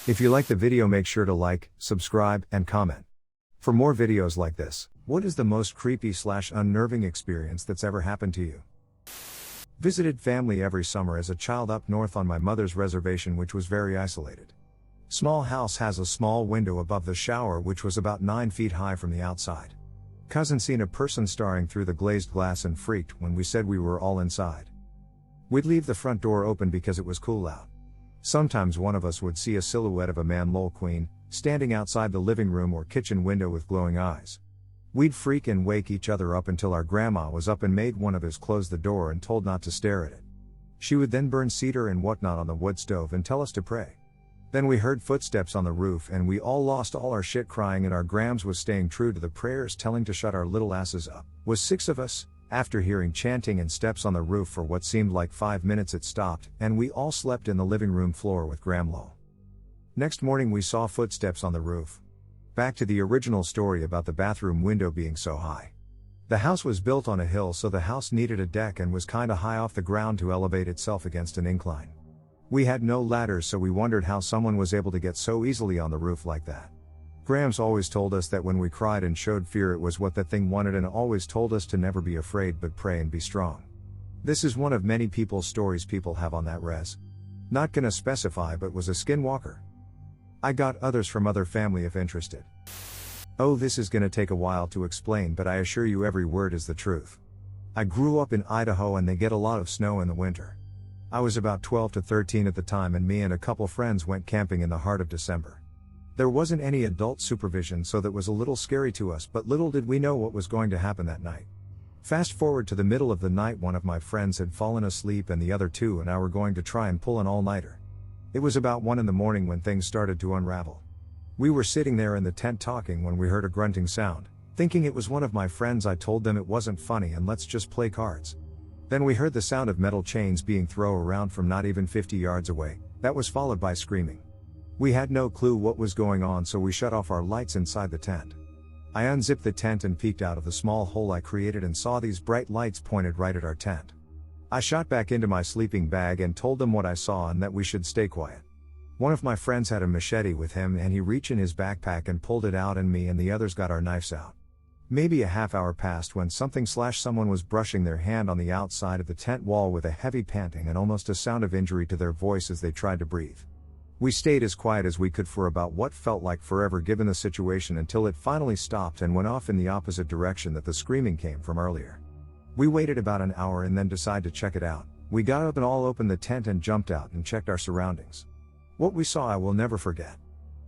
If you like the video, make sure to like, subscribe, and comment. For more videos like this, what is the most creepy/unnerving experience that's ever happened to you? Visited family every summer as a child up north on my mother's reservation, which was very isolated. Small house has a small window above the shower which was about 9 feet high from the outside. Cousin seen a person staring through the glazed glass and freaked when we said we were all inside. We'd leave the front door open because it was cool out. Sometimes one of us would see a silhouette of a man lol queen, standing outside the living room or kitchen window with glowing eyes. We'd freak and wake each other up until our grandma was up and made one of us close the door and told not to stare at it. She would then burn cedar and whatnot on the wood stove and tell us to pray. Then we heard footsteps on the roof and we all lost all our shit crying, and our grams was staying true to the prayers telling to shut our little asses up. Was 6 of us. After hearing chanting and steps on the roof for what seemed like 5 minutes, it stopped and we all slept in the living room floor with Gramlo. Next morning we saw footsteps on the roof. Back to the original story about the bathroom window being so high. The house was built on a hill, so the house needed a deck and was kinda high off the ground to elevate itself against an incline. We had no ladders, so we wondered how someone was able to get so easily on the roof like that. Grams always told us that when we cried and showed fear, it was what that thing wanted, and always told us to never be afraid but pray and be strong. This is one of many people's stories people have on that res. Not gonna specify, but was a skinwalker. I got others from other family if interested. Oh, this is gonna take a while to explain, but I assure you every word is the truth. I grew up in Idaho and they get a lot of snow in the winter. I was about 12 to 13 at the time, and me and a couple friends went camping in the heart of December. There wasn't any adult supervision, so that was a little scary to us, but little did we know what was going to happen that night. Fast forward to the middle of the night, one of my friends had fallen asleep and the other two and I were going to try and pull an all-nighter. It was about 1 in the morning when things started to unravel. We were sitting there in the tent talking when we heard a grunting sound. Thinking it was one of my friends, I told them it wasn't funny and let's just play cards. Then we heard the sound of metal chains being thrown around from not even 50 yards away. That was followed by screaming. We had no clue what was going on, so we shut off our lights inside the tent. I unzipped the tent and peeked out of the small hole I created and saw these bright lights pointed right at our tent. I shot back into my sleeping bag and told them what I saw and that we should stay quiet. One of my friends had a machete with him and he reached in his backpack and pulled it out, and me and the others got our knives out. Maybe a half hour passed when someone was brushing their hand on the outside of the tent wall with a heavy panting and almost a sound of injury to their voice as they tried to breathe. We stayed as quiet as we could for about what felt like forever given the situation, until it finally stopped and went off in the opposite direction that the screaming came from earlier. We waited about an hour and then decided to check it out. We got up and all opened the tent and jumped out and checked our surroundings. What we saw I will never forget.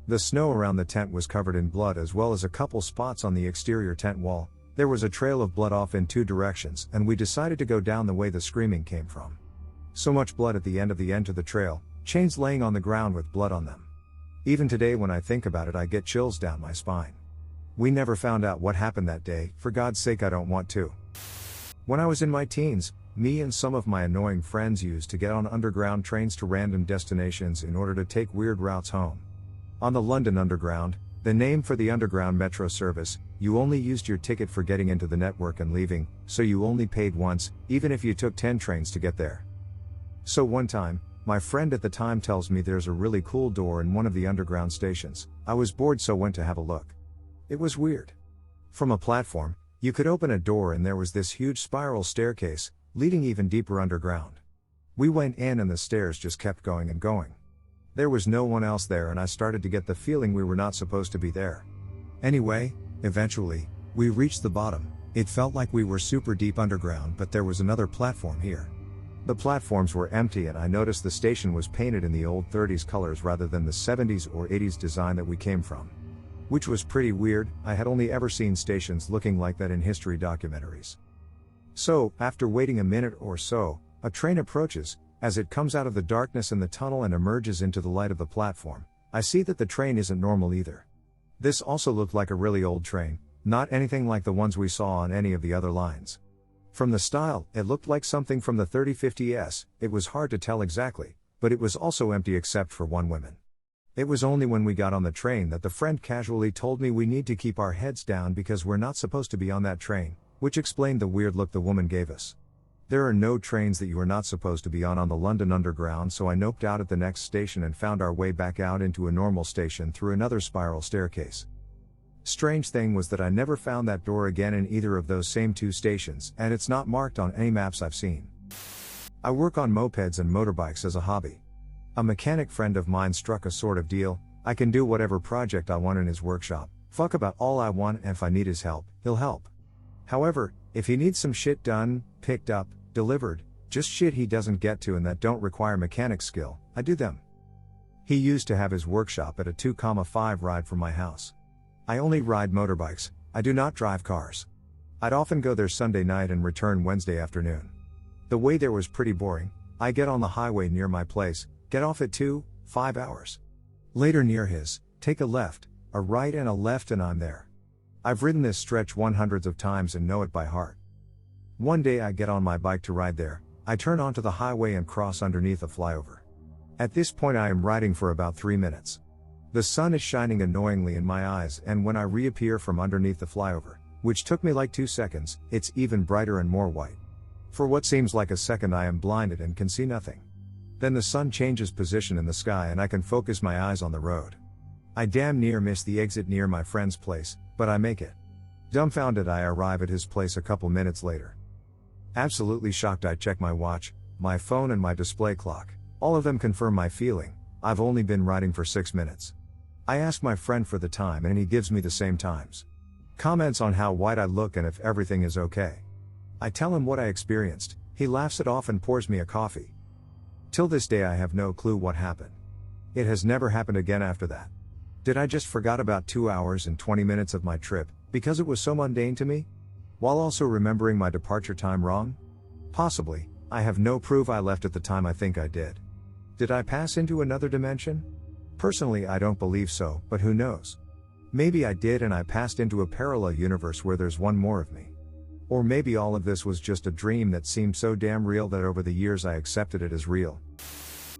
The snow around the tent was covered in blood, as well as a couple spots on the exterior tent wall. There was a trail of blood off in 2 directions, and we decided to go down the way the screaming came from. So much blood at the end to the trail, chains laying on the ground with blood on them. Even today when I think about it, I get chills down my spine. We never found out what happened that day. For God's sake, I don't want to. When I was in my teens, me and some of my annoying friends used to get on underground trains to random destinations in order to take weird routes home. On the London Underground, the name for the underground metro service, you only used your ticket for getting into the network and leaving, so you only paid once, even if you took 10 trains to get there. So one time, my friend at the time tells me there's a really cool door in one of the underground stations. I was bored, so went to have a look. It was weird. From a platform, you could open a door and there was this huge spiral staircase, leading even deeper underground. We went in and the stairs just kept going and going. There was no one else there and I started to get the feeling we were not supposed to be there. Anyway, eventually, we reached the bottom. It felt like we were super deep underground, but there was another platform here. The platforms were empty and I noticed the station was painted in the old 30s colors rather than the 70s or 80s design that we came from. Which was pretty weird. I had only ever seen stations looking like that in history documentaries. So, after waiting a minute or so, a train approaches. As it comes out of the darkness in the tunnel and emerges into the light of the platform, I see that the train isn't normal either. This also looked like a really old train, not anything like the ones we saw on any of the other lines. From the style, it looked like something from the 3050s, it was hard to tell exactly, but it was also empty except for one woman. It was only when we got on the train that the friend casually told me we need to keep our heads down because we're not supposed to be on that train, which explained the weird look the woman gave us. There are no trains that you are not supposed to be on the London Underground, so I noped out at the next station and found our way back out into a normal station through another spiral staircase. Strange thing was that I never found that door again in either of those same two stations, and it's not marked on any maps I've seen. I work on mopeds and motorbikes as a hobby. A mechanic friend of mine struck a sort of deal: I can do whatever project I want in his workshop, fuck about all I want, and if I need his help, he'll help. However, if he needs some shit done, picked up, delivered, just shit he doesn't get to and that don't require mechanic skill, I do them. He used to have his workshop at a 2,5 ride from my house. I only ride motorbikes, I do not drive cars. I'd often go there Sunday night and return Wednesday afternoon. The way there was pretty boring. I get on the highway near my place, get off at 5 hours. Later near his, take a left, a right and a left, and I'm there. I've ridden this stretch hundreds of times and know it by heart. One day I get on my bike to ride there, I turn onto the highway and cross underneath a flyover. At this point I am riding for about 3 minutes. The sun is shining annoyingly in my eyes, and when I reappear from underneath the flyover, which took me like 2 seconds, it's even brighter and more white. For what seems like a second I am blinded and can see nothing. Then the sun changes position in the sky and I can focus my eyes on the road. I damn near miss the exit near my friend's place, but I make it. Dumbfounded I arrive at his place a couple minutes later. Absolutely shocked I check my watch, my phone and my display clock. All of them confirm my feeling: I've only been riding for 6 minutes. I ask my friend for the time and he gives me the same times. Comments on how white I look and if everything is okay. I tell him what I experienced, he laughs it off and pours me a coffee. Till this day I have no clue what happened. It has never happened again after that. Did I just forgot about 2 hours and 20 minutes of my trip, because it was so mundane to me? While also remembering my departure time wrong? Possibly. I have no proof I left at the time I think I did. Did I pass into another dimension? Personally I don't believe so, but who knows? Maybe I did and I passed into a parallel universe where there's one more of me. Or maybe all of this was just a dream that seemed so damn real that over the years I accepted it as real.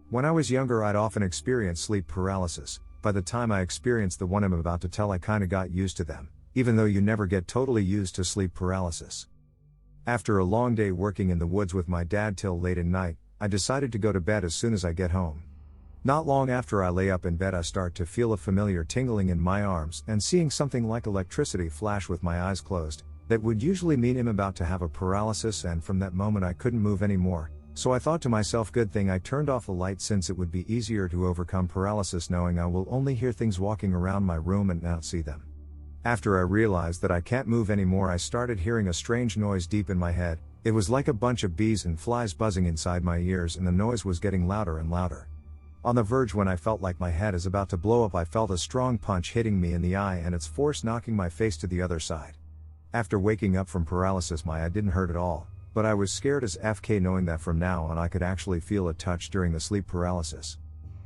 When I was younger I'd often experience sleep paralysis. By the time I experienced the one I'm about to tell I kinda got used to them, even though you never get totally used to sleep paralysis. After a long day working in the woods with my dad till late at night, I decided to go to bed as soon as I get home. Not long after I lay up in bed I start to feel a familiar tingling in my arms and seeing something like electricity flash with my eyes closed. That would usually mean I'm about to have a paralysis, and from that moment I couldn't move anymore, so I thought to myself, good thing I turned off the light, since it would be easier to overcome paralysis knowing I will only hear things walking around my room and not see them. After I realized that I can't move anymore I started hearing a strange noise deep in my head. It was like a bunch of bees and flies buzzing inside my ears, and the noise was getting louder and louder. On the verge when I felt like my head is about to blow up I felt a strong punch hitting me in the eye and its force knocking my face to the other side. After waking up from paralysis my eye didn't hurt at all, but I was scared as FK knowing that from now on I could actually feel a touch during the sleep paralysis.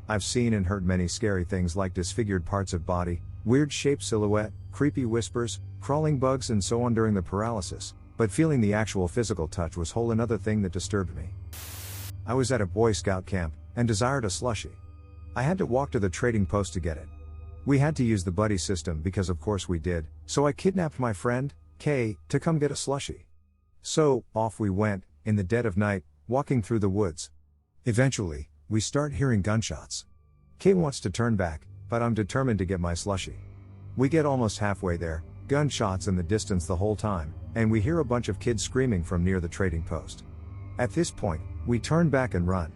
I've seen and heard many scary things like disfigured parts of body, weird shaped silhouette, creepy whispers, crawling bugs and so on during the paralysis, but feeling the actual physical touch was whole another thing that disturbed me. I was at a Boy Scout camp, and desired a slushie. I had to walk to the trading post to get it. We had to use the buddy system because of course we did, so I kidnapped my friend, K, to come get a slushie. So, off we went, in the dead of night, walking through the woods. Eventually, we start hearing gunshots. K wants to turn back, but I'm determined to get my slushie. We get almost halfway there, gunshots in the distance the whole time, and we hear a bunch of kids screaming from near the trading post. At this point, we turn back and run.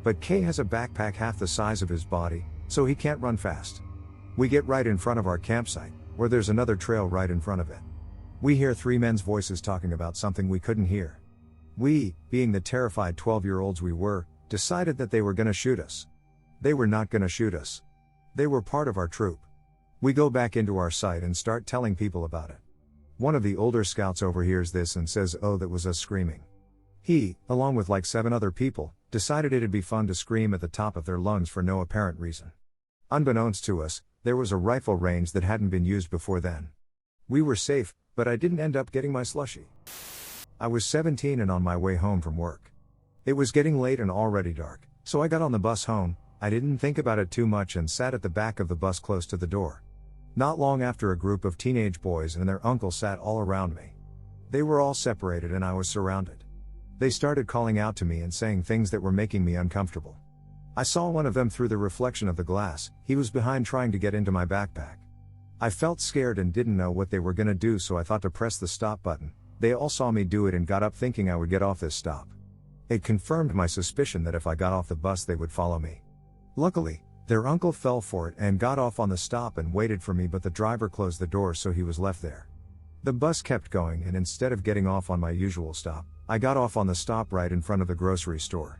But K has a backpack half the size of his body, so he can't run fast. We get right in front of our campsite, where there's another trail right in front of it. We hear 3 men's voices talking about something we couldn't hear. We, being the terrified 12-year-olds we were, decided that they were gonna shoot us. They were not gonna shoot us. They were part of our troop. We go back into our site and start telling people about it. One of the older scouts overhears this and says, "Oh, that was us screaming." He, along with like 7 other people, decided it'd be fun to scream at the top of their lungs for no apparent reason. Unbeknownst to us, there was a rifle range that hadn't been used before then. We were safe, but I didn't end up getting my slushie. I was 17 and on my way home from work. It was getting late and already dark, so I got on the bus home. I didn't think about it too much and sat at the back of the bus close to the door. Not long after, a group of teenage boys and their uncle sat all around me. They were all separated and I was surrounded. They started calling out to me and saying things that were making me uncomfortable. I saw one of them through the reflection of the glass. He was behind trying to get into my backpack. I felt scared and didn't know what they were gonna do, so I thought to press the stop button. They all saw me do it and got up thinking I would get off this stop. It confirmed my suspicion that if I got off the bus they would follow me. Luckily, their uncle fell for it and got off on the stop and waited for me, but the driver closed the door so he was left there. The bus kept going, and instead of getting off on my usual stop, I got off on the stop right in front of the grocery store.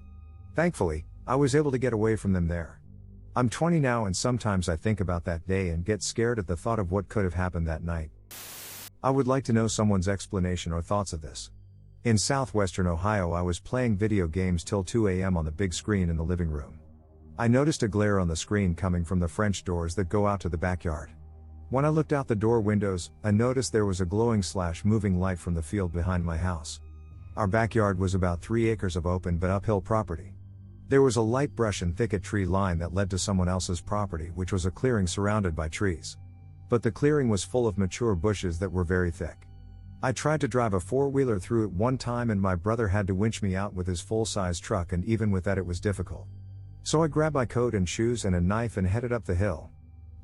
Thankfully, I was able to get away from them there. I'm 20 now, and sometimes I think about that day and get scared at the thought of what could have happened that night. I would like to know someone's explanation or thoughts of this. In southwestern Ohio, I was playing video games till 2 a.m. on the big screen in the living room. I noticed a glare on the screen coming from the French doors that go out to the backyard. When I looked out the door windows, I noticed there was a glowing/moving light from the field behind my house. Our backyard was about 3 acres of open but uphill property. There was a light brush and thicket tree line that led to someone else's property, which was a clearing surrounded by trees. But the clearing was full of mature bushes that were very thick. I tried to drive a four-wheeler through it one time and my brother had to winch me out with his full-size truck, and even with that it was difficult. So I grabbed my coat and shoes and a knife and headed up the hill.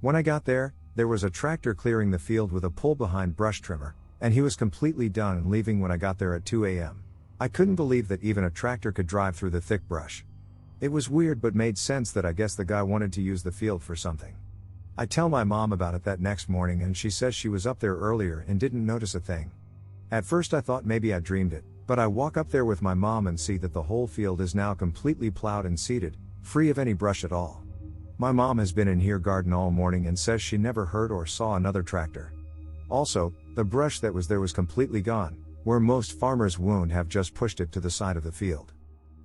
When I got there was a tractor clearing the field with a pull-behind brush trimmer, and he was completely done and leaving when I got there at 2 a.m. I couldn't believe that even a tractor could drive through the thick brush. It was weird but made sense that I guess the guy wanted to use the field for something. I tell my mom about it that next morning and she says she was up there earlier and didn't notice a thing. At first I thought maybe I dreamed it, but I walk up there with my mom and see that the whole field is now completely plowed and seeded, free of any brush at all. My mom has been in here garden all morning and says she never heard or saw another tractor. Also, the brush that was there was completely gone, where most farmers would have just pushed it to the side of the field.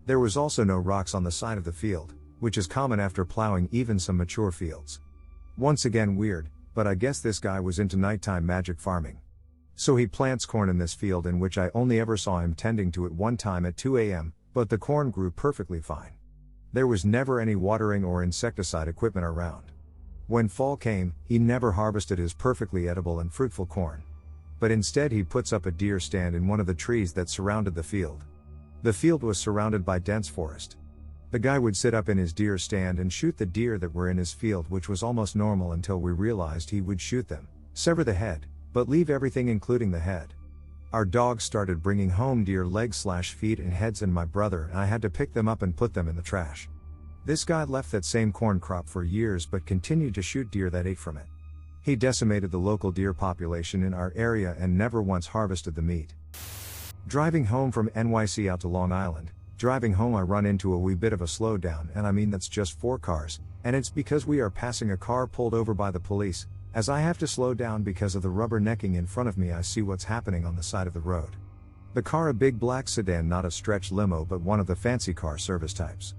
There was also no rocks on the side of the field, which is common after plowing even some mature fields. Once again weird, but I guess this guy was into nighttime magic farming. So he plants corn in this field, in which I only ever saw him tending to it one time at 2 a.m., but the corn grew perfectly fine. There was never any watering or insecticide equipment around. When fall came, he never harvested his perfectly edible and fruitful corn. But instead he puts up a deer stand in one of the trees that surrounded the field. The field was surrounded by dense forest. The guy would sit up in his deer stand and shoot the deer that were in his field, which was almost normal until we realized he would shoot them, sever the head, but leave everything including the head. Our dogs started bringing home deer legs/feet and heads, and my brother and I had to pick them up and put them in the trash. This guy left that same corn crop for years but continued to shoot deer that ate from it. He decimated the local deer population in our area and never once harvested the meat. Driving home from NYC out to Long Island, driving home I run into a wee bit of a slowdown, and I mean that's just 4 cars, and it's because we are passing a car pulled over by the police. As I have to slow down because of the rubbernecking in front of me, I see what's happening on the side of the road. The car, a big black sedan, not a stretch limo but one of the fancy car service types.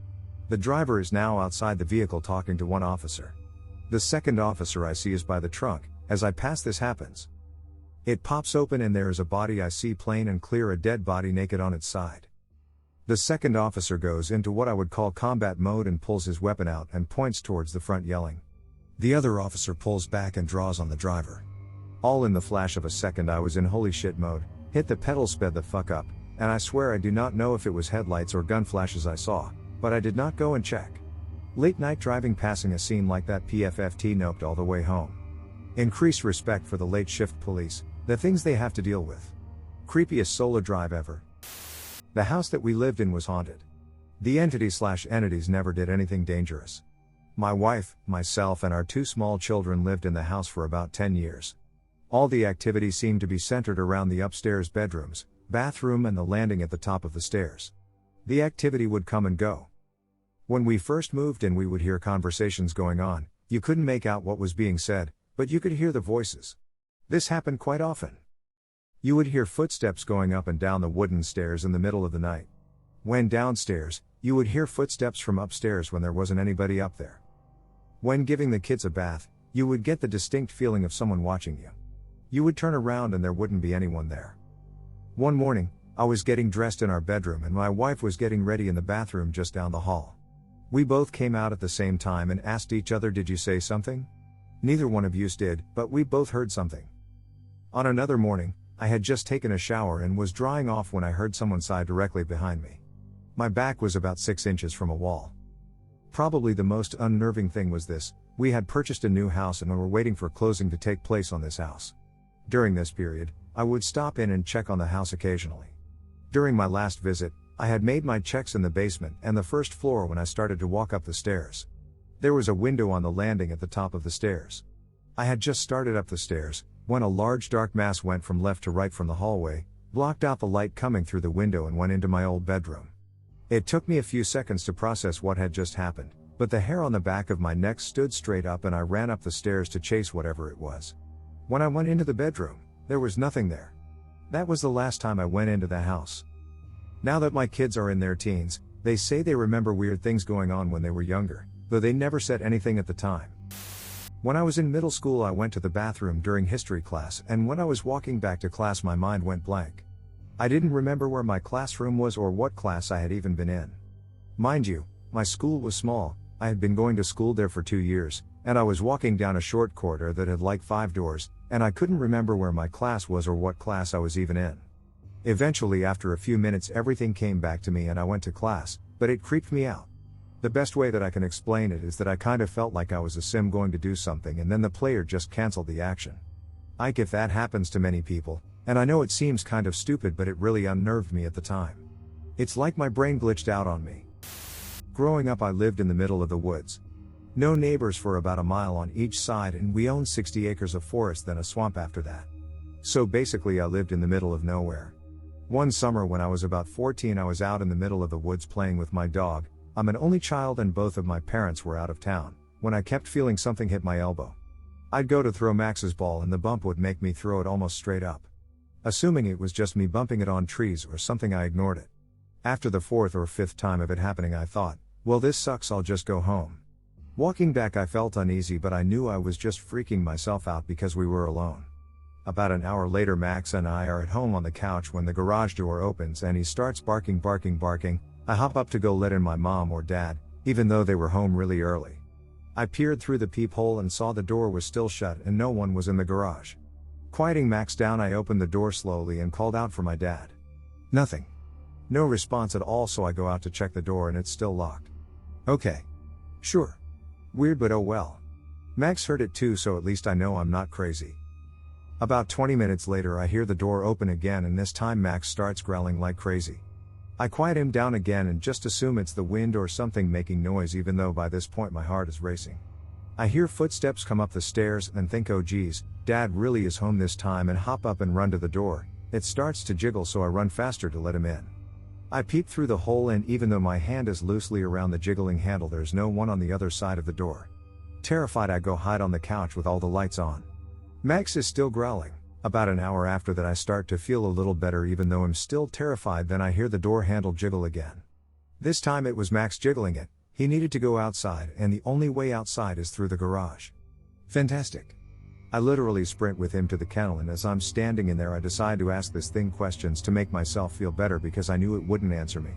The driver is now outside the vehicle talking to one officer. The second officer I see is by the trunk. As I pass, this happens. It pops open and there is a body I see plain and clear, a dead body naked on its side. The second officer goes into what I would call combat mode and pulls his weapon out and points towards the front yelling. The other officer pulls back and draws on the driver. All in the flash of a second I was in holy shit mode, hit the pedal, sped the fuck up, and I swear I do not know if it was headlights or gun flashes I saw, but I did not go and check. Late night driving passing a scene like that, PFFT noped all the way home. Increased respect for the late shift police, the things they have to deal with. Creepiest solo drive ever. The house that we lived in was haunted. The entity/entities never did anything dangerous. My wife, myself and our 2 small children lived in the house for about 10 years. All the activity seemed to be centered around the upstairs bedrooms, bathroom and the landing at the top of the stairs. The activity would come and go. When we first moved in, we would hear conversations going on. You couldn't make out what was being said, but you could hear the voices. This happened quite often. You would hear footsteps going up and down the wooden stairs in the middle of the night. When downstairs, you would hear footsteps from upstairs when there wasn't anybody up there. When giving the kids a bath, you would get the distinct feeling of someone watching you. You would turn around and there wouldn't be anyone there. One morning, I was getting dressed in our bedroom and my wife was getting ready in the bathroom just down the hall. We both came out at the same time and asked each other, "Did you say something?" Neither one of us did, but we both heard something. On another morning, I had just taken a shower and was drying off when I heard someone sigh directly behind me. My back was about 6 inches from a wall. Probably the most unnerving thing was this: we had purchased a new house and were waiting for closing to take place on this house. During this period, I would stop in and check on the house occasionally. During my last visit, I had made my checks in the basement and the first floor when I started to walk up the stairs. There was a window on the landing at the top of the stairs. I had just started up the stairs, when a large dark mass went from left to right from the hallway, blocked out the light coming through the window and went into my old bedroom. It took me a few seconds to process what had just happened, but the hair on the back of my neck stood straight up and I ran up the stairs to chase whatever it was. When I went into the bedroom, there was nothing there. That was the last time I went into the house. Now that my kids are in their teens, they say they remember weird things going on when they were younger, though they never said anything at the time. When I was in middle school, I went to the bathroom during history class, and when I was walking back to class my mind went blank. I didn't remember where my classroom was or what class I had even been in. Mind you, my school was small. I had been going to school there for 2 years, and I was walking down a short corridor that had like 5 doors, and I couldn't remember where my class was or what class I was even in. Eventually, after a few minutes, everything came back to me and I went to class, but it creeped me out. The best way that I can explain it is that I kind of felt like I was a sim going to do something and then the player just canceled the action. If that happens to many people, and I know it seems kind of stupid, but it really unnerved me at the time. It's like my brain glitched out on me. Growing up, I lived in the middle of the woods. No neighbors for about a mile on each side, and we owned 60 acres of forest, then a swamp after that. So basically I lived in the middle of nowhere. One summer when I was about 14, I was out in the middle of the woods playing with my dog. I'm an only child and both of my parents were out of town, when I kept feeling something hit my elbow. I'd go to throw Max's ball and the bump would make me throw it almost straight up. Assuming it was just me bumping it on trees or something, I ignored it. After the 4th or 5th time of it happening, I thought, well, this sucks, I'll just go home. Walking back, I felt uneasy, but I knew I was just freaking myself out because we were alone. About an hour later, Max and I are at home on the couch when the garage door opens and he starts barking. I hop up to go let in my mom or dad, even though they were home really early. I peered through the peephole and saw the door was still shut and no one was in the garage. Quieting Max down, I opened the door slowly and called out for my dad. Nothing. No response at all, so I go out to check the door and it's still locked. Okay. Sure. Weird, but oh well. Max heard it too, so at least I know I'm not crazy. About 20 minutes later, I hear the door open again, and this time Max starts growling like crazy. I quiet him down again and just assume it's the wind or something making noise, even though by this point my heart is racing. I hear footsteps come up the stairs and think, oh geez, Dad really is home this time, and hop up and run to the door. It starts to jiggle, so I run faster to let him in. I peep through the hole, and even though my hand is loosely around the jiggling handle, there's no one on the other side of the door. Terrified, I go hide on the couch with all the lights on. Max is still growling. About an hour after that, I start to feel a little better, even though I'm still terrified. Then I hear the door handle jiggle again. This time it was Max jiggling it. He needed to go outside, and the only way outside is through the garage. Fantastic. I literally sprint with him to the kennel, and as I'm standing in there, I decide to ask this thing questions to make myself feel better because I knew it wouldn't answer me.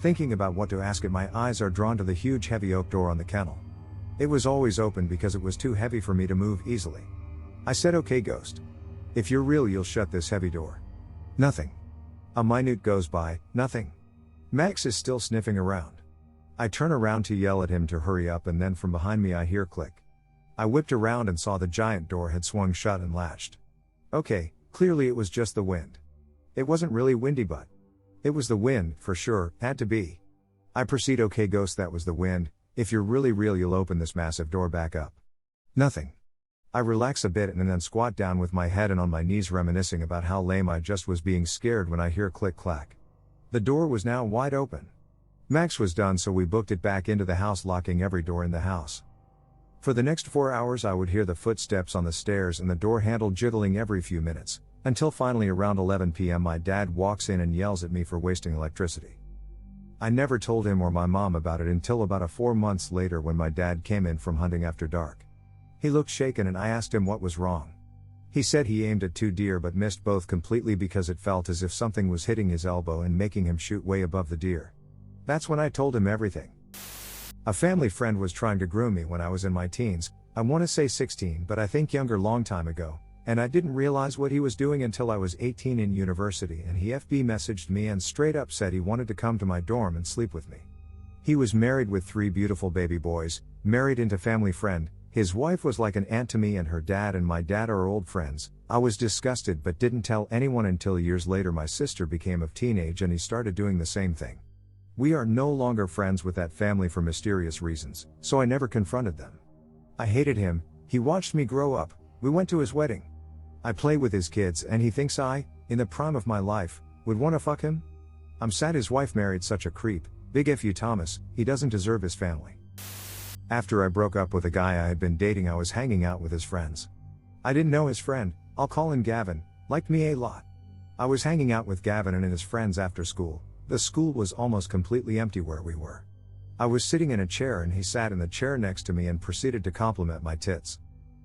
Thinking about what to ask it, my eyes are drawn to the huge heavy oak door on the kennel. It was always open because it was too heavy for me to move easily. I said, okay, ghost. If you're real, you'll shut this heavy door. Nothing. A minute goes by, nothing. Max is still sniffing around. I turn around to yell at him to hurry up, and then from behind me I hear click. I whipped around and saw the giant door had swung shut and latched. Okay, clearly it was just the wind. It wasn't really windy, but it was the wind, for sure, had to be. I proceed, okay, ghost, that was the wind. If you're really real, you'll open this massive door back up. Nothing. I relax a bit and then squat down with my head and on my knees, reminiscing about how lame I just was being scared when I hear click clack. The door was now wide open. Max was done, so we booked it back into the house, locking every door in the house. For the next 4 hours I would hear the footsteps on the stairs and the door handle jiggling every few minutes, until finally around 11 p.m. my dad walks in and yells at me for wasting electricity. I never told him or my mom about it until about 4 months later, when my dad came in from hunting after dark. He looked shaken and I asked him what was wrong. He said he aimed at 2 deer but missed both completely because it felt as if something was hitting his elbow and making him shoot way above the deer. That's when I told him everything. A family friend was trying to groom me when I was in my teens, I want to say 16, but I think younger, long time ago, And I didn't realize what he was doing until I was 18 in university, and he FB messaged me and straight up said he wanted to come to my dorm and sleep with me. He was married with 3 beautiful baby boys, married into family friend. His wife was like an aunt to me, and her dad and my dad are old friends. I was disgusted but didn't tell anyone until years later my sister became of teenage and he started doing the same thing. We are no longer friends with that family for mysterious reasons, so I never confronted them. I hated him. He watched me grow up. We went to his wedding. I play with his kids and he thinks I, in the prime of my life, would wanna fuck him? I'm sad his wife married such a creep. Big F you Thomas, he doesn't deserve his family. After I broke up with a guy I had been dating, I was hanging out with his friends. I didn't know his friend, I'll call him Gavin, liked me a lot. I was hanging out with Gavin and his friends after school. The school was almost completely empty where we were. I was sitting in a chair and he sat in the chair next to me and proceeded to compliment my tits.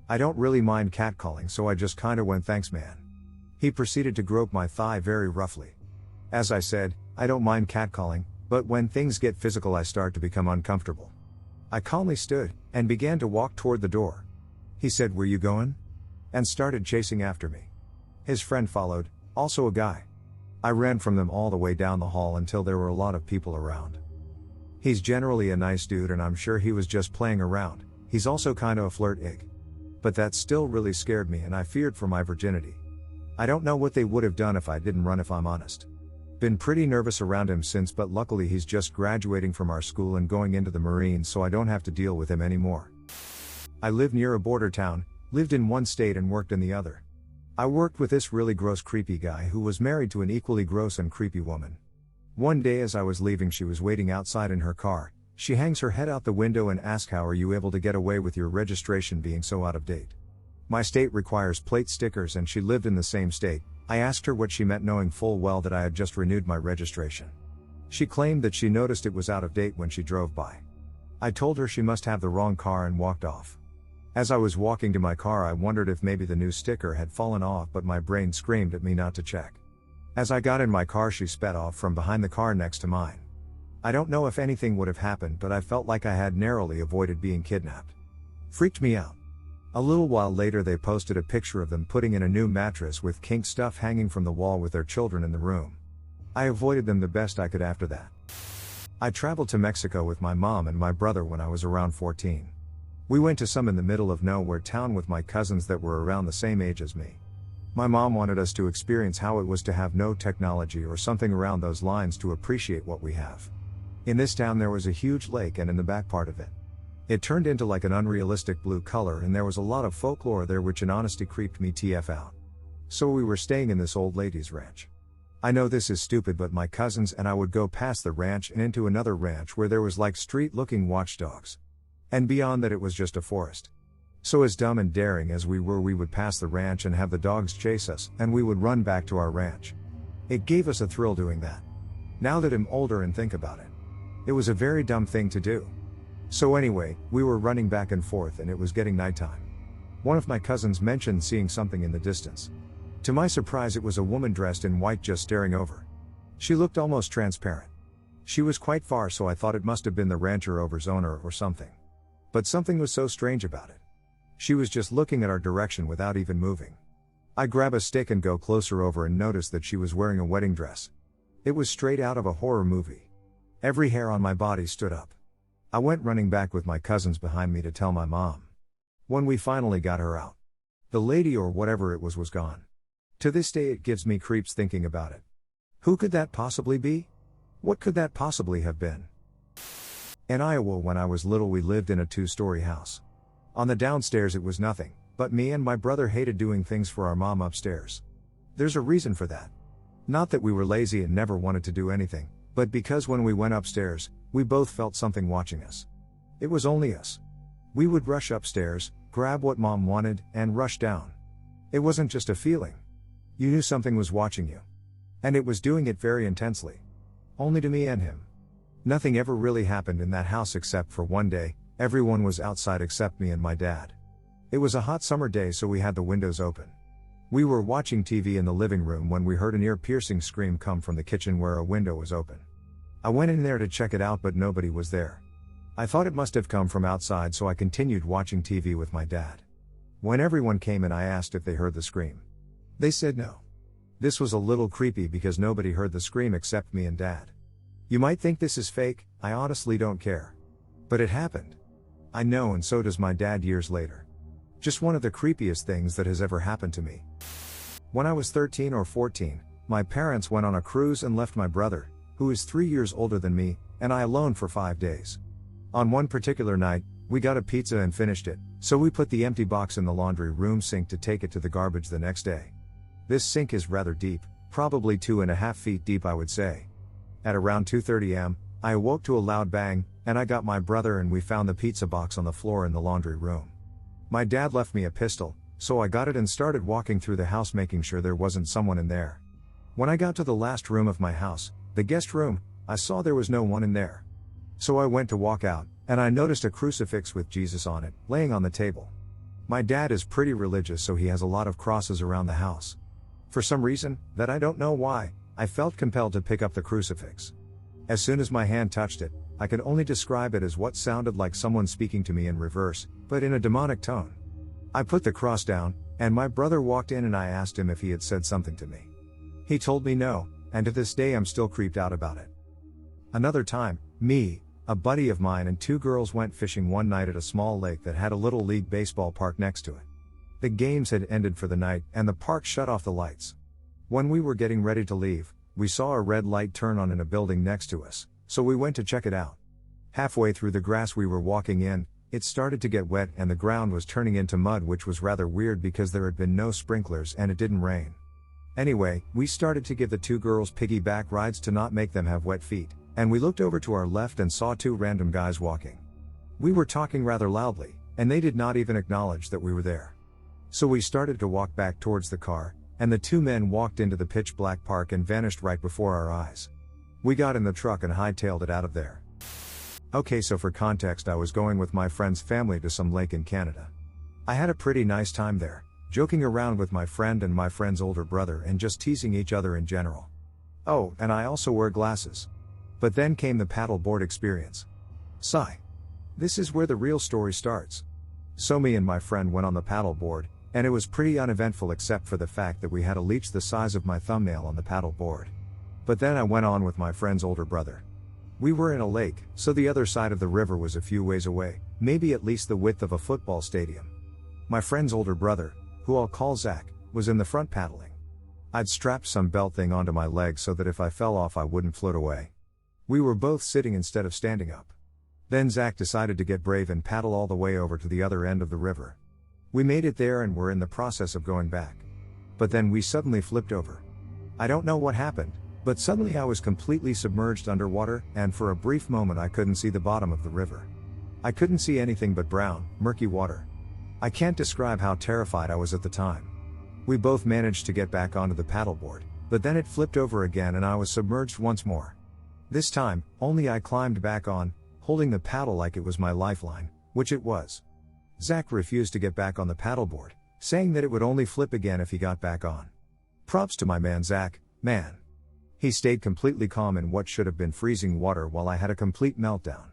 I don't really mind catcalling, so I just kinda went thanks man. He proceeded to grope my thigh very roughly. As I said, I don't mind catcalling, but when things get physical I start to become uncomfortable. I calmly stood, and began to walk toward the door. He said, "Where you going?" and started chasing after me. His friend followed, also a guy. I ran from them all the way down the hall until there were a lot of people around. He's generally a nice dude and I'm sure he was just playing around. He's also kinda a flirt-ig. But that still really scared me and I feared for my virginity. I don't know what they would have done if I didn't run, if I'm honest. Been pretty nervous around him since, but luckily he's just graduating from our school and going into the Marines, so I don't have to deal with him anymore. I live near a border town, lived in one state and worked in the other. I worked with this really gross creepy guy who was married to an equally gross and creepy woman. One day as I was leaving, she was waiting outside in her car. She hangs her head out the window and asks, "How are you able to get away with your registration being so out of date?" My state requires plate stickers and she lived in the same state. I asked her what she meant, knowing full well that I had just renewed my registration. She claimed that she noticed it was out of date when she drove by. I told her she must have the wrong car and walked off. As I was walking to my car, I wondered if maybe the new sticker had fallen off, but my brain screamed at me not to check. As I got in my car, she sped off from behind the car next to mine. I don't know if anything would have happened, but I felt like I had narrowly avoided being kidnapped. Freaked me out. A little while later they posted a picture of them putting in a new mattress with kink stuff hanging from the wall with their children in the room. I avoided them the best I could after that. I traveled to Mexico with my mom and my brother when I was around 14. We went to some in the middle of nowhere town with my cousins that were around the same age as me. My mom wanted us to experience how it was to have no technology or something around those lines to appreciate what we have. In this town there was a huge lake, and in the back part of it, it turned into like an unrealistic blue color, and there was a lot of folklore there which in honesty creeped me TF out. So we were staying in this old lady's ranch. I know this is stupid, but my cousins and I would go past the ranch and into another ranch where there was like street-looking watchdogs. And beyond that it was just a forest. So as dumb and daring as we were, we would pass the ranch and have the dogs chase us, and we would run back to our ranch. It gave us a thrill doing that. Now that I'm older and think about it, it was a very dumb thing to do. So anyway, we were running back and forth and it was getting nighttime. One of my cousins mentioned seeing something in the distance. To my surprise, it was a woman dressed in white just staring over. She looked almost transparent. She was quite far, so I thought it must have been the rancher over's owner or something. But something was so strange about it. She was just looking at our direction without even moving. I grab a stick and go closer over and notice that she was wearing a wedding dress. It was straight out of a horror movie. Every hair on my body stood up. I went running back with my cousins behind me to tell my mom. When we finally got her out, the lady or whatever it was gone. To this day it gives me creeps thinking about it. Who could that possibly be? What could that possibly have been? In Iowa when I was little we lived in a 2-story house. On the downstairs it was nothing, but me and my brother hated doing things for our mom upstairs. There's a reason for that. Not that we were lazy and never wanted to do anything, but because when we went upstairs, we both felt something watching us. It was only us. We would rush upstairs, grab what mom wanted, and rush down. It wasn't just a feeling. You knew something was watching you. And it was doing it very intensely. Only to me and him. Nothing ever really happened in that house except for one day, everyone was outside except me and my dad. It was a hot summer day, so we had the windows open. We were watching TV in the living room when we heard an ear-piercing scream come from the kitchen where a window was open. I went in there to check it out, but nobody was there. I thought it must have come from outside, so I continued watching TV with my dad. When everyone came in, I asked if they heard the scream. They said no. This was a little creepy because nobody heard the scream except me and Dad. You might think this is fake, I honestly don't care. But it happened. I know, and so does my dad years later. Just one of the creepiest things that has ever happened to me. When I was 13 or 14, my parents went on a cruise and left my brother, who is 3 years older than me, and I alone for 5 days. On one particular night, we got a pizza and finished it, so we put the empty box in the laundry room sink to take it to the garbage the next day. This sink is rather deep, probably 2.5 feet deep I would say. At around 2:30 am, I awoke to a loud bang, and I got my brother and we found the pizza box on the floor in the laundry room. My dad left me a pistol, so I got it and started walking through the house making sure there wasn't someone in there. When I got to the last room of my house, the guest room, I saw there was no one in there. So I went to walk out, and I noticed a crucifix with Jesus on it, laying on the table. My dad is pretty religious, so he has a lot of crosses around the house. For some reason, that I don't know why, I felt compelled to pick up the crucifix. As soon as my hand touched it, I could only describe it as what sounded like someone speaking to me in reverse, but in a demonic tone. I put the cross down, and my brother walked in and I asked him if he had said something to me. He told me no, and to this day I'm still creeped out about it. Another time, me, a buddy of mine and 2 girls went fishing one night at a small lake that had a little league baseball park next to it. The games had ended for the night and the park shut off the lights. When we were getting ready to leave, we saw a red light turn on in a building next to us, so we went to check it out. Halfway through the grass we were walking in, it started to get wet and the ground was turning into mud, which was rather weird because there had been no sprinklers and it didn't rain. Anyway, we started to give the 2 girls piggyback rides to not make them have wet feet, and we looked over to our left and saw 2 random guys walking. We were talking rather loudly, and they did not even acknowledge that we were there. So we started to walk back towards the car, and the 2 men walked into the pitch black park and vanished right before our eyes. We got in the truck and hightailed it out of there. Okay, so for context, I was going with my friend's family to some lake in Canada. I had a pretty nice time there, joking around with my friend and my friend's older brother and just teasing each other in general. Oh, and I also wear glasses. But then came the paddleboard experience. Sigh. This is where the real story starts. So me and my friend went on the paddleboard, and it was pretty uneventful except for the fact that we had a leech the size of my thumbnail on the paddleboard. But then I went on with my friend's older brother. We were in a lake, so the other side of the river was a few ways away, maybe at least the width of a football stadium. My friend's older brother, who I'll call Zach, was in the front paddling. I'd strapped some belt thing onto my leg so that if I fell off I wouldn't float away. We were both sitting instead of standing up. Then Zach decided to get brave and paddle all the way over to the other end of the river. We made it there and were in the process of going back. But then we suddenly flipped over. I don't know what happened, but suddenly I was completely submerged underwater, and for a brief moment I couldn't see the bottom of the river. I couldn't see anything but brown, murky water. I can't describe how terrified I was at the time. We both managed to get back onto the paddleboard, but then it flipped over again and I was submerged once more. This time, only I climbed back on, holding the paddle like it was my lifeline, which it was. Zach refused to get back on the paddleboard, saying that it would only flip again if he got back on. Props to my man Zach, man. He stayed completely calm in what should have been freezing water while I had a complete meltdown.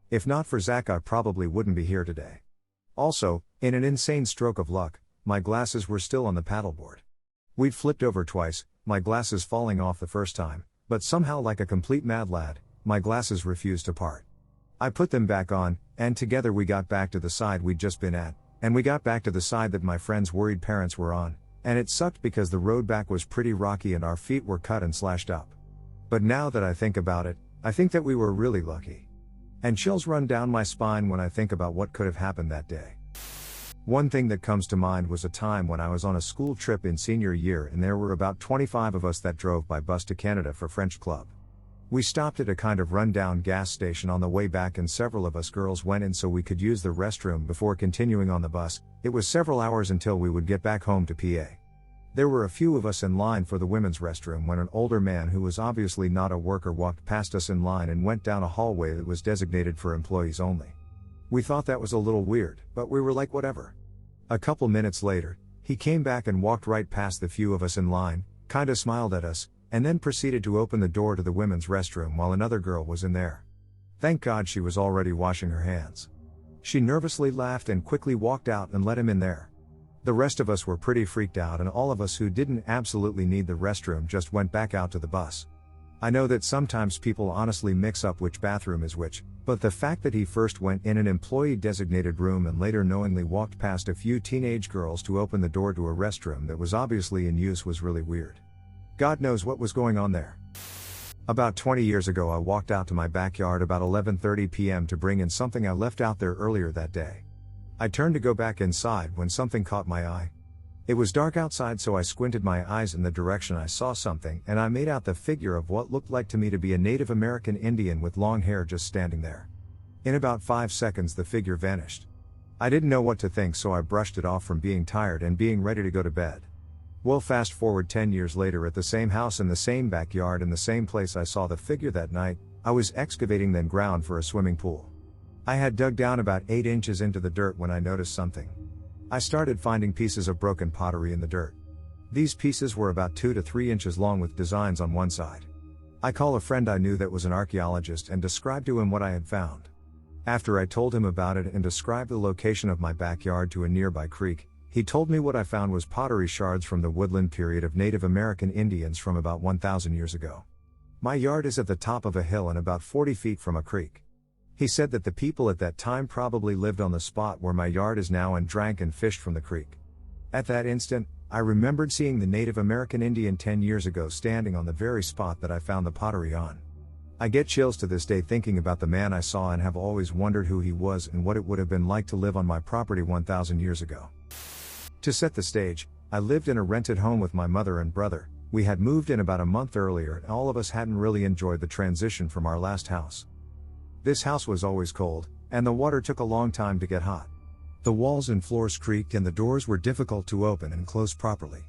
If not for Zach, I probably wouldn't be here today. Also, in an insane stroke of luck, my glasses were still on the paddleboard. We'd flipped over twice, my glasses falling off the first time, but somehow like a complete mad lad, my glasses refused to part. I put them back on, and together we got back to the side we'd just been at, and we got back to the side that my friend's worried parents were on, and it sucked because the road back was pretty rocky and our feet were cut and slashed up. But now that I think about it, I think that we were really lucky. And chills run down my spine when I think about what could have happened that day. One thing that comes to mind was a time when I was on a school trip in senior year and there were about 25 of us that drove by bus to Canada for French Club. We stopped at a kind of run-down gas station on the way back and several of us girls went in so we could use the restroom before continuing on the bus. It was several hours until we would get back home to PA. There were a few of us in line for the women's restroom when an older man who was obviously not a worker walked past us in line and went down a hallway that was designated for employees only. We thought that was a little weird, but we were like whatever. A couple minutes later, he came back and walked right past the few of us in line, kinda smiled at us, and then proceeded to open the door to the women's restroom while another girl was in there. Thank God she was already washing her hands. She nervously laughed and quickly walked out and let him in there. The rest of us were pretty freaked out, and all of us who didn't absolutely need the restroom just went back out to the bus. I know that sometimes people honestly mix up which bathroom is which, but the fact that he first went in an employee-designated room and later knowingly walked past a few teenage girls to open the door to a restroom that was obviously in use was really weird. God knows what was going on there. About 20 years ago, I walked out to my backyard about 11:30 p.m. to bring in something I left out there earlier that day. I turned to go back inside when something caught my eye. It was dark outside, so I squinted my eyes in the direction I saw something, and I made out the figure of what looked like to me to be a Native American Indian with long hair just standing there. In about 5 seconds the figure vanished. I didn't know what to think, so I brushed it off from being tired and being ready to go to bed. Well, fast forward 10 years later, at the same house in the same backyard in the same place I saw the figure that night, I was excavating the ground for a swimming pool. I had dug down about 8 inches into the dirt when I noticed something. I started finding pieces of broken pottery in the dirt. These pieces were about 2 to 3 inches long with designs on one side. I called a friend I knew that was an archaeologist and described to him what I had found. After I told him about it and described the location of my backyard to a nearby creek, he told me what I found was pottery shards from the woodland period of Native American Indians from about 1,000 years ago. My yard is at the top of a hill and about 40 feet from a creek. He said that the people at that time probably lived on the spot where my yard is now and drank and fished from the creek. At that instant, I remembered seeing the Native American Indian 10 years ago standing on the very spot that I found the pottery on. I get chills to this day thinking about the man I saw and have always wondered who he was and what it would have been like to live on my property 1,000 years ago. To set the stage, I lived in a rented home with my mother and brother. We had moved in about a month earlier and all of us hadn't really enjoyed the transition from our last house. This house was always cold, and the water took a long time to get hot. The walls and floors creaked and the doors were difficult to open and close properly.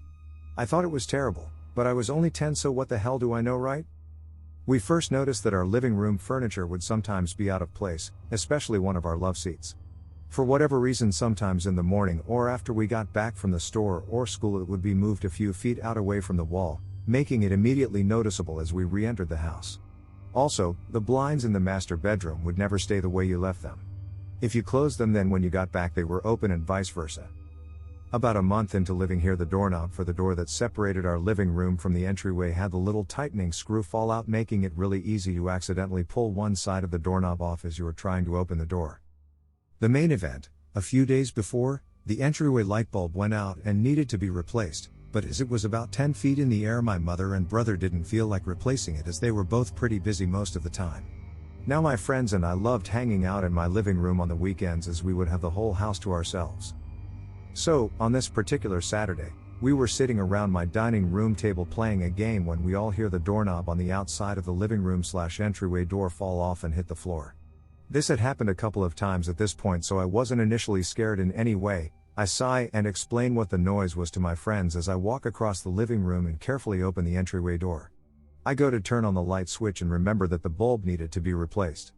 I thought it was terrible, but I was only 10, so what the hell do I know, right? We first noticed that our living room furniture would sometimes be out of place, especially one of our love seats. For whatever reason, sometimes in the morning or after we got back from the store or school, it would be moved a few feet out away from the wall, making it immediately noticeable as we re-entered the house. Also, the blinds in the master bedroom would never stay the way you left them. If you closed them, then when you got back they were open and vice versa. About a month into living here, the doorknob for the door that separated our living room from the entryway had the little tightening screw fall out, making it really easy to accidentally pull one side of the doorknob off as you were trying to open the door. The main event: a few days before, the entryway light bulb went out and needed to be replaced. But as it was about 10 feet in the air, my mother and brother didn't feel like replacing it as they were both pretty busy most of the time. Now my friends and I loved hanging out in my living room on the weekends as we would have the whole house to ourselves. So, on this particular Saturday, we were sitting around my dining room table playing a game when we all hear the doorknob on the outside of the living room/entryway door fall off and hit the floor. This had happened a couple of times at this point, so I wasn't initially scared in any way. I sigh and explain what the noise was to my friends as I walk across the living room and carefully open the entryway door. I go to turn on the light switch and remember that the bulb needed to be replaced.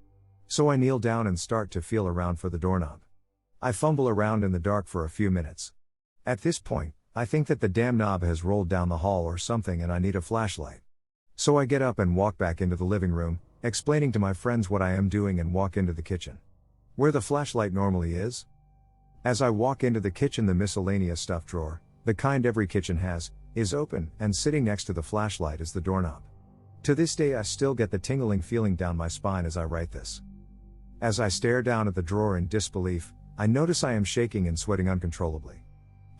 So I kneel down and start to feel around for the doorknob. I fumble around in the dark for a few minutes. At this point, I think that the damn knob has rolled down the hall or something and I need a flashlight. So I get up and walk back into the living room, explaining to my friends what I am doing, and walk into the kitchen, where the flashlight normally is. As I walk into the kitchen, the miscellaneous stuff drawer, the kind every kitchen has, is open, and sitting next to the flashlight is the doorknob. To this day I still get the tingling feeling down my spine as I write this. As I stare down at the drawer in disbelief, I notice I am shaking and sweating uncontrollably.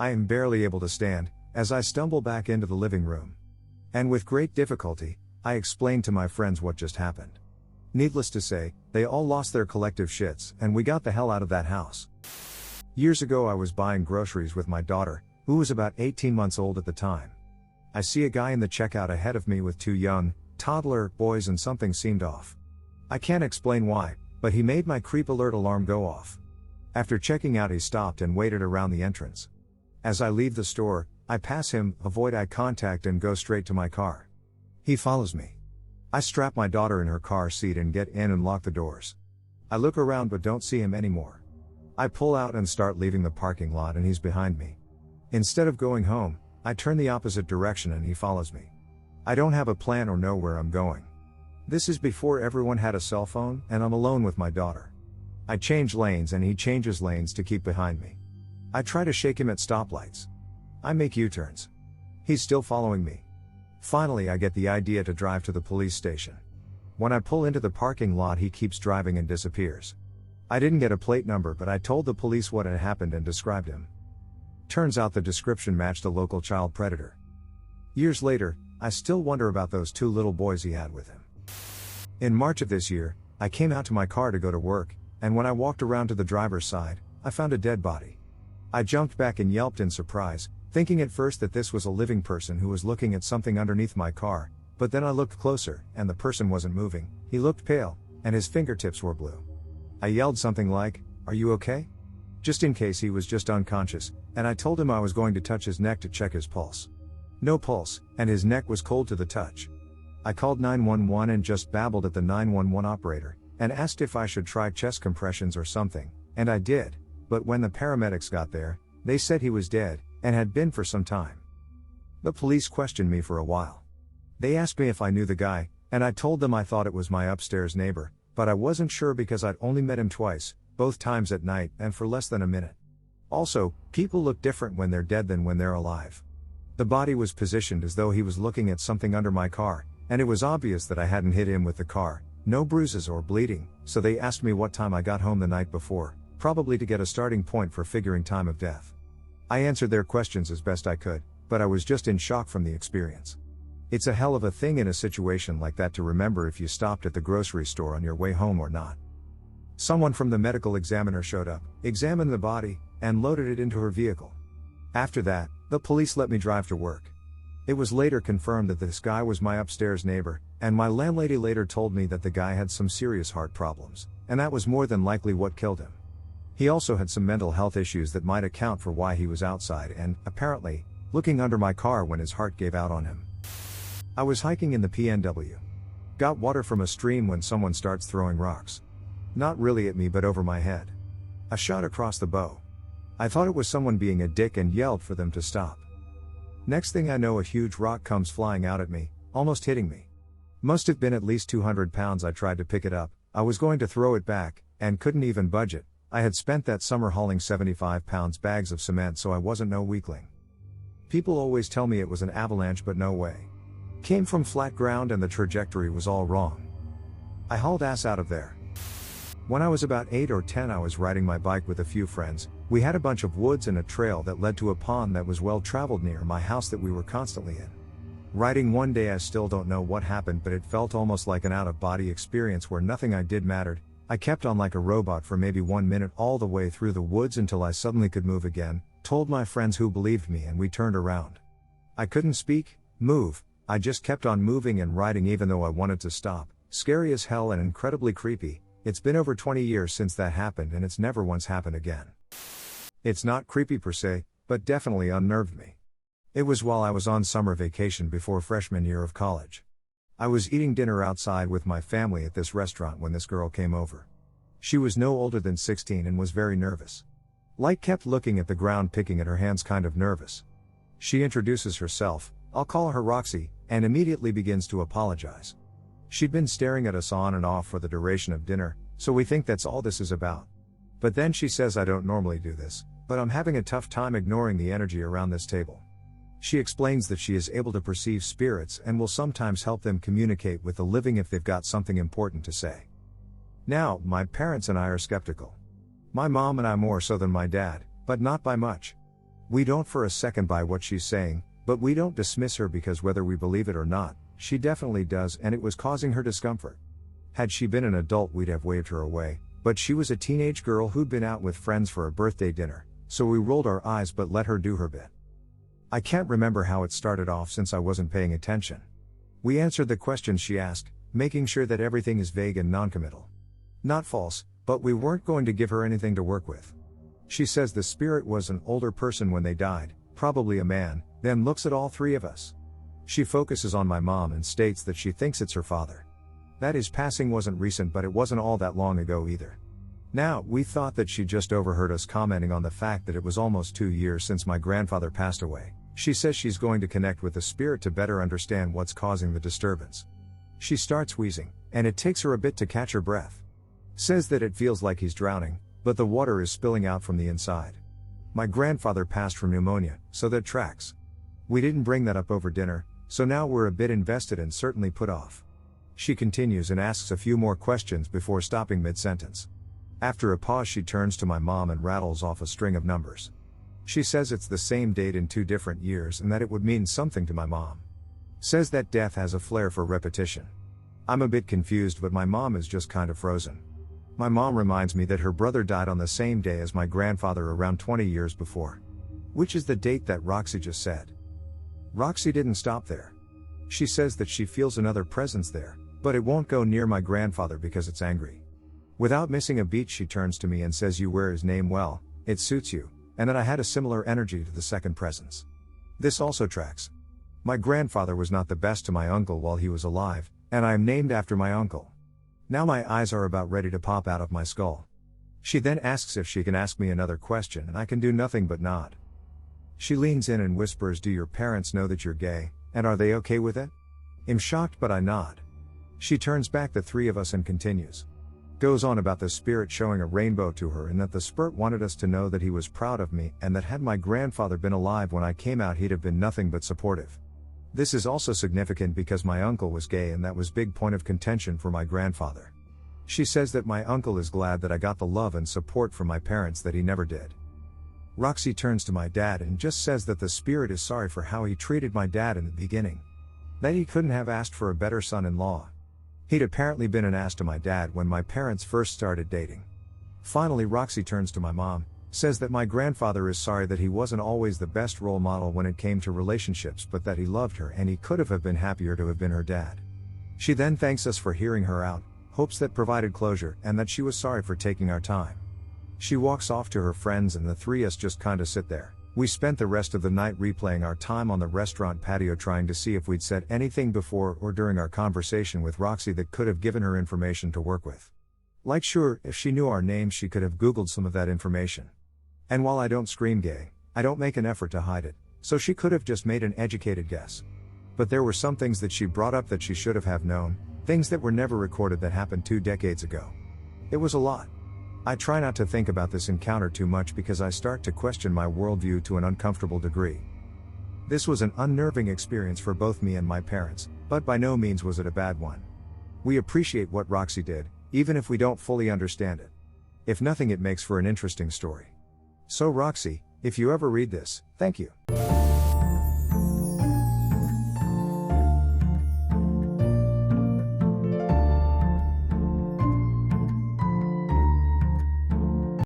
I am barely able to stand, as I stumble back into the living room. And with great difficulty, I explain to my friends what just happened. Needless to say, they all lost their collective shits, and we got the hell out of that house. Years ago I was buying groceries with my daughter, who was about 18 months old at the time. I see a guy in the checkout ahead of me with 2 young, toddler boys, and something seemed off. I can't explain why, but he made my creep alert alarm go off. After checking out, he stopped and waited around the entrance. As I leave the store, I pass him, avoid eye contact, and go straight to my car. He follows me. I strap my daughter in her car seat and get in and lock the doors. I look around but don't see him anymore. I pull out and start leaving the parking lot and he's behind me. Instead of going home, I turn the opposite direction and he follows me. I don't have a plan or know where I'm going. This is before everyone had a cell phone and I'm alone with my daughter. I change lanes and he changes lanes to keep behind me. I try to shake him at stoplights. I make U-turns. He's still following me. Finally, I get the idea to drive to the police station. When I pull into the parking lot, he keeps driving and disappears. I didn't get a plate number, but I told the police what had happened and described him. Turns out the description matched a local child predator. Years later, I still wonder about those 2 little boys he had with him. In March of this year, I came out to my car to go to work, and when I walked around to the driver's side, I found a dead body. I jumped back and yelped in surprise, thinking at first that this was a living person who was looking at something underneath my car, but then I looked closer, and the person wasn't moving. He looked pale, and his fingertips were blue. I yelled something like, "Are you okay?" just in case he was just unconscious, and I told him I was going to touch his neck to check his pulse. No pulse, and his neck was cold to the touch. I called 911 and just babbled at the 911 operator, and asked if I should try chest compressions or something, and I did, but when the paramedics got there, they said he was dead, and had been for some time. The police questioned me for a while. They asked me if I knew the guy, and I told them I thought it was my upstairs neighbor, but I wasn't sure because I'd only met him twice, both times at night and for less than a minute. Also, people look different when they're dead than when they're alive. The body was positioned as though he was looking at something under my car, and it was obvious that I hadn't hit him with the car, no bruises or bleeding, so they asked me what time I got home the night before, probably to get a starting point for figuring time of death. I answered their questions as best I could, but I was just in shock from the experience. It's a hell of a thing in a situation like that to remember if you stopped at the grocery store on your way home or not. Someone from the medical examiner showed up, examined the body, and loaded it into her vehicle. After that, the police let me drive to work. It was later confirmed that this guy was my upstairs neighbor, and my landlady later told me that the guy had some serious heart problems, and that was more than likely what killed him. He also had some mental health issues that might account for why he was outside and, apparently, looking under my car when his heart gave out on him. I was hiking in the PNW. Got water from a stream when someone starts throwing rocks. Not really at me but over my head. I shot across the bow. I thought it was someone being a dick and yelled for them to stop. Next thing I know, a huge rock comes flying out at me, almost hitting me. Must have been at least 200 pounds. I tried to pick it up, I was going to throw it back, and couldn't even budge it. I had spent that summer hauling 75 pounds bags of cement, so I wasn't no weakling. People always tell me it was an avalanche, but no way. Came from flat ground and the trajectory was all wrong. I hauled ass out of there. When I was about 8 or 10, I was riding my bike with a few friends. We had a bunch of woods and a trail that led to a pond that was well traveled near my house that we were constantly in. Riding one day, I still don't know what happened, but it felt almost like an out-of-body experience where nothing I did mattered. I kept on like a robot for maybe 1 minute all the way through the woods until I suddenly could move again, told my friends who believed me, and we turned around. I couldn't speak, move, I just kept on moving and riding even though I wanted to stop. Scary as hell and incredibly creepy. It's been over 20 years since that happened and it's never once happened again. It's not creepy per se, but definitely unnerved me. It was while I was on summer vacation before freshman year of college. I was eating dinner outside with my family at this restaurant when this girl came over. She was no older than 16 and was very nervous. Like kept looking at the ground, picking at her hands, kind of nervous. She introduces herself, I'll call her Roxy, and immediately begins to apologize. She'd been staring at us on and off for the duration of dinner, so we think that's all this is about. But then she says, I don't normally do this, but I'm having a tough time ignoring the energy around this table. She explains that she is able to perceive spirits and will sometimes help them communicate with the living if they've got something important to say. Now, my parents and I are skeptical. My mom and I more so than my dad, but not by much. We don't for a second buy what she's saying, but we don't dismiss her because whether we believe it or not, she definitely does, and it was causing her discomfort. Had she been an adult, we'd have waved her away, but she was a teenage girl who'd been out with friends for a birthday dinner, so we rolled our eyes but let her do her bit. I can't remember how it started off since I wasn't paying attention. We answered the questions she asked, making sure that everything is vague and non-committal. Not false, but we weren't going to give her anything to work with. She says the spirit was an older person when they died, probably a man, then looks at all three of us. She focuses on my mom and states that she thinks it's her father. That his passing wasn't recent, but it wasn't all that long ago either. Now, we thought that she just overheard us commenting on the fact that it was almost 2 years since my grandfather passed away. She says she's going to connect with the spirit to better understand what's causing the disturbance. She starts wheezing, and it takes her a bit to catch her breath. Says that it feels like he's drowning, but the water is spilling out from the inside. My grandfather passed from pneumonia, so that tracks. We didn't bring that up over dinner, so now we're a bit invested and certainly put off. She continues and asks a few more questions before stopping mid-sentence. After a pause, she turns to my mom and rattles off a string of numbers. She says it's the same date in 2 different years and that it would mean something to my mom. Says that death has a flair for repetition. I'm a bit confused, but my mom is just kind of frozen. My mom reminds me that her brother died on the same day as my grandfather around 20 years before. Which is the date that Roxy just said. Roxy didn't stop there. She says that she feels another presence there, but it won't go near my grandfather because it's angry. Without missing a beat, she turns to me and says, "You wear his name well, it suits you," and that I had a similar energy to the second presence. This also tracks. My grandfather was not the best to my uncle while he was alive, and I am named after my uncle. Now my eyes are about ready to pop out of my skull. She then asks if she can ask me another question, and I can do nothing but nod. She leans in and whispers, "Do your parents know that you're gay, and are they okay with it?" I'm shocked, but I nod. She turns back the 3 of us and continues. Goes on about the spirit showing a rainbow to her and that the spirit wanted us to know that he was proud of me and that had my grandfather been alive when I came out, he'd have been nothing but supportive. This is also significant because my uncle was gay and that was big point of contention for my grandfather. She says that my uncle is glad that I got the love and support from my parents that he never did. Roxy turns to my dad and just says that the spirit is sorry for how he treated my dad in the beginning. That he couldn't have asked for a better son-in-law. He'd apparently been an ass to my dad when my parents first started dating. Finally, Roxy turns to my mom, says that my grandfather is sorry that he wasn't always the best role model when it came to relationships, but that he loved her and he could have been happier to have been her dad. She then thanks us for hearing her out, hopes that provided closure, and that she was sorry for taking our time. She walks off to her friends and the 3 of us just kinda sit there. We spent the rest of the night replaying our time on the restaurant patio trying to see if we'd said anything before or during our conversation with Roxy that could have given her information to work with. Like sure, if she knew our names she could have Googled some of that information. And while I don't scream gay, I don't make an effort to hide it, so she could have just made an educated guess. But there were some things that she brought up that she should have known, things that were never recorded that happened 2 decades ago. It was a lot. I try not to think about this encounter too much because I start to question my worldview to an uncomfortable degree. This was an unnerving experience for both me and my parents, but by no means was it a bad one. We appreciate what Roxy did, even if we don't fully understand it. If nothing, it makes for an interesting story. So Roxy, if you ever read this, thank you.